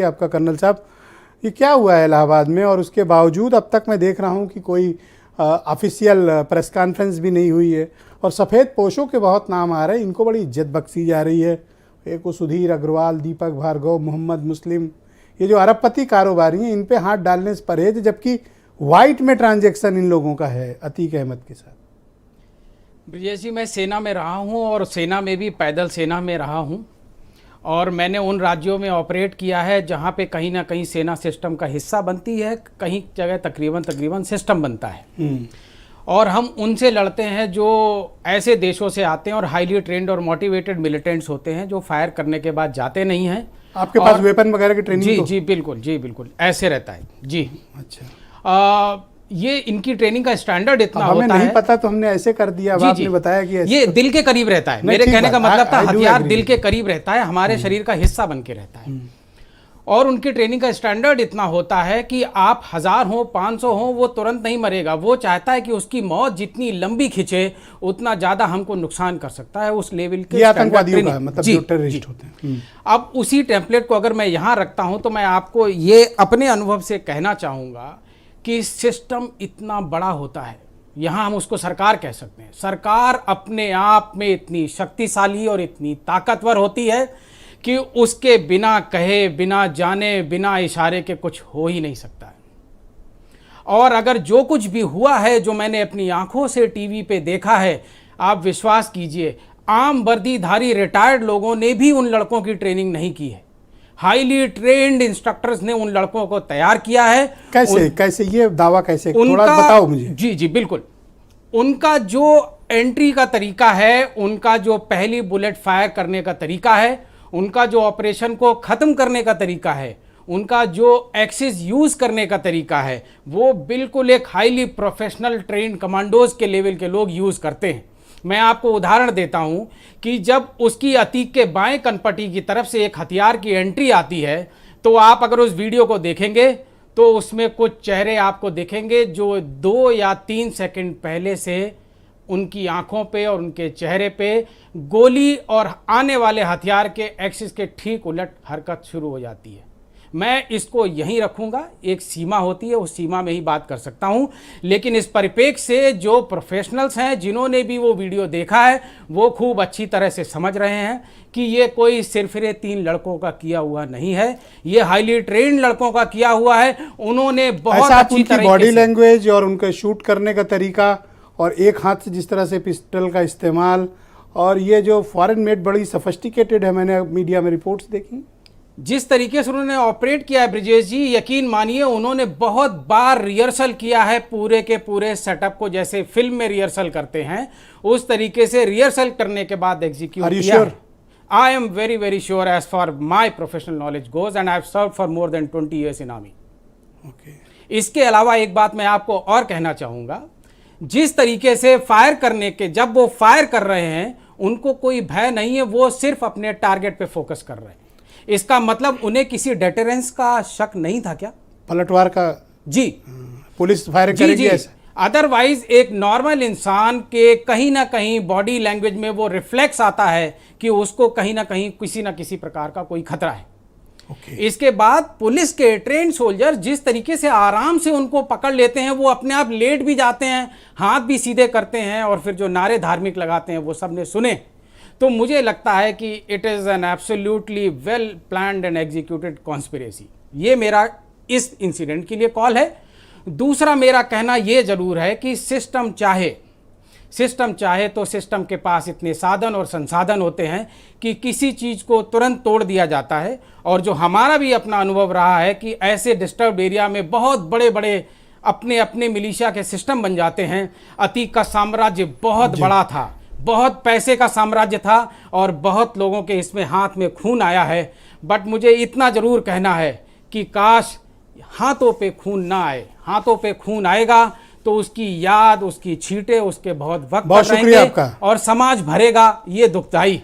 आपका कर्नल साहब, ये क्या हुआ है इलाहाबाद में, और उसके बावजूद अब तक मैं देख रहा हूँ कि कोई ऑफिशियल प्रेस कॉन्फ्रेंस भी नहीं हुई है और सफ़ेद पोशों के बहुत नाम आ रहे हैं, इनको बड़ी इज्जत बख्शी जा रही है। एक वो सुधीर अग्रवाल, दीपक भार्गव, मोहम्मद मुस्लिम, ये जो अरबपति कारोबारी हैं, इन पे हाथ डालने से परहेज, जबकि वाइट में ट्रांजैक्शन इन लोगों का है अतीक अहमद के साथ। ब्रजेश जी, मैं सेना में रहा हूं और सेना में भी पैदल सेना में रहा हूं, और मैंने उन राज्यों में ऑपरेट किया है जहां पे कहीं ना कहीं सेना सिस्टम का हिस्सा बनती है, कहीं जगह तकरीबन सिस्टम बनता है। और हम उनसे लड़ते हैं जो ऐसे देशों से आते हैं और हाईली ट्रेंड और मोटिवेटेड मिलिटेंट्स होते हैं, जो फायर करने के बाद जाते नहीं हैं। आपके पास वेपन वगैरह की ट्रेनिंग? जी बिल्कुल ऐसे रहता है जी। अच्छा, ये इनकी ट्रेनिंग का स्टैंडर्ड इतना हमें होता नहीं है, पता तो हमने ऐसे कर दिया। अब आपने बताया कि ऐसे ये दिल के करीब रहता है। मेरे कहने का मतलब था हथियार दिल के करीब रहता है, हमारे शरीर का हिस्सा बन के रहता है। और उनकी ट्रेनिंग का स्टैंडर्ड इतना होता है कि आप 1000 हो 500 हो, वो तुरंत नहीं मरेगा। वो चाहता है कि उसकी मौत जितनी लंबी खिंचे उतना ज्यादा हमको नुकसान कर सकता है। उस लेवल के आतंकवादियों का मतलब जो टेररिस्ट होते हैं। अब उसी टेम्पलेट को अगर मैं यहाँ रखता हूं तो मैं आपको ये अपने अनुभव से कहना चाहूंगा कि सिस्टम इतना बड़ा होता है, यहाँ हम उसको सरकार कह सकते हैं। सरकार अपने आप में इतनी शक्तिशाली और इतनी ताकतवर होती है कि उसके बिना कहे, बिना जाने, बिना इशारे के कुछ हो ही नहीं सकता है। और अगर जो कुछ भी हुआ है, जो मैंने अपनी आंखों से टीवी पे देखा है, आप विश्वास कीजिए, आम वर्दीधारी रिटायर्ड लोगों ने भी उन लड़कों की ट्रेनिंग नहीं की है। बताइए ट्रेंड इंस्ट्रक्टर्स ने उन लड़कों को तैयार किया है। कैसे ये दावा कैसे, थोड़ा बताओ मुझे। जी बिल्कुल। उनका जो एंट्री का तरीका है, उनका जो पहली बुलेट फायर करने का तरीका है, उनका जो ऑपरेशन को खत्म करने का तरीका है, उनका जो एक्सिस यूज करने का तरीका है, वो बिल्कुल एक हाईली प्रोफेशनल ट्रेंड कमांडोज के लेवल के लोग यूज करते हैं। मैं आपको उदाहरण देता हूं कि जब उसकी अतीक के बाएं कनपटी की तरफ से एक हथियार की एंट्री आती है, तो आप अगर उस वीडियो को देखेंगे तो उसमें कुछ चेहरे आपको दिखेंगे जो 2 या 3 सेकंड पहले से उनकी आंखों पे और उनके चेहरे पे गोली और आने वाले हथियार के एक्सिस के ठीक उलट हरकत शुरू हो जाती है। मैं इसको यहीं रखूंगा, एक सीमा होती है, उस सीमा में ही बात कर सकता हूं। लेकिन इस परिप्रेक्ष्य से जो प्रोफेशनल्स हैं, जिन्होंने भी वो वीडियो देखा है, वो खूब अच्छी तरह से समझ रहे हैं कि ये कोई सिरफिरे 3 लड़कों का किया हुआ नहीं है, ये हाईली ट्रेंड लड़कों का किया हुआ है। उन्होंने बहुत अच्छी तरह बॉडी लैंग्वेज और उनके शूट करने का तरीका और एक हाथ से जिस तरह से पिस्टल का इस्तेमाल, और ये जो फॉरेन मेड बड़ी सफिस्टिकेटेड है, मैंने मीडिया में रिपोर्ट्स देखी, जिस तरीके से उन्होंने ऑपरेट किया है ब्रजेश जी, यकीन मानिए उन्होंने बहुत बार रिहर्सल किया है पूरे के पूरे सेटअप को, जैसे फिल्म में रिहर्सल करते हैं उस तरीके से रिहर्सल करने के बाद एग्जीक्यूट किया। I am very sure as for my professional knowledge goes, and I have served for more than 20 years in army. इसके अलावा एक बात मैं आपको और कहना चाहूंगा, जिस तरीके से फायर करने के, जब वो फायर कर रहे हैं उनको कोई भय नहीं है, वो सिर्फ अपने टारगेट पे फोकस कर रहे हैं। इसका मतलब उन्हें किसी डेटरेंस का शक नहीं था क्या? पलटवार का? जी, पुलिस फायर करेगी ऐसे। अदरवाइज एक नॉर्मल इंसान के कहीं ना कहीं बॉडी लैंग्वेज में वो रिफ्लेक्स आता है कि उसको कहीं ना कहीं किसी ना किसी प्रकार का कोई खतरा है। इसके बाद पुलिस के ट्रेंड सोल्जर जिस तरीके से आराम से उनको पकड़ लेते हैं, वो अपने आप लेट भी जाते हैं, हाथ भी सीधे करते हैं, और फिर जो नारे धार्मिक लगाते हैं वो सबने सुने। तो मुझे लगता है कि it is an absolutely well planned and executed conspiracy. ये मेरा इस इंसिडेंट के लिए कॉल है। दूसरा मेरा कहना ये जरूर है कि सिस्टम चाहे तो सिस्टम के पास इतने साधन और संसाधन होते हैं कि किसी चीज़ को तुरंत तोड़ दिया जाता है। और जो हमारा भी अपना अनुभव रहा है कि ऐसे डिस्टर्ब्ड एरिया में बहुत बड़े बड़े अपने अपने मिलिशिया के सिस्टम बन जाते हैं। अतीक का साम्राज्य बहुत बड़ा था, बहुत पैसे का साम्राज्य था, और बहुत लोगों के इसमें हाथ में खून आया है। बट मुझे इतना जरूर कहना है कि काश हाथों पे खून ना आए। हाथों पे खून आएगा तो उसकी याद, उसकी छींटे उसके बहुत वक्त बहुत शुक्रिया आपका, और समाज भरेगा ये दुखदाई।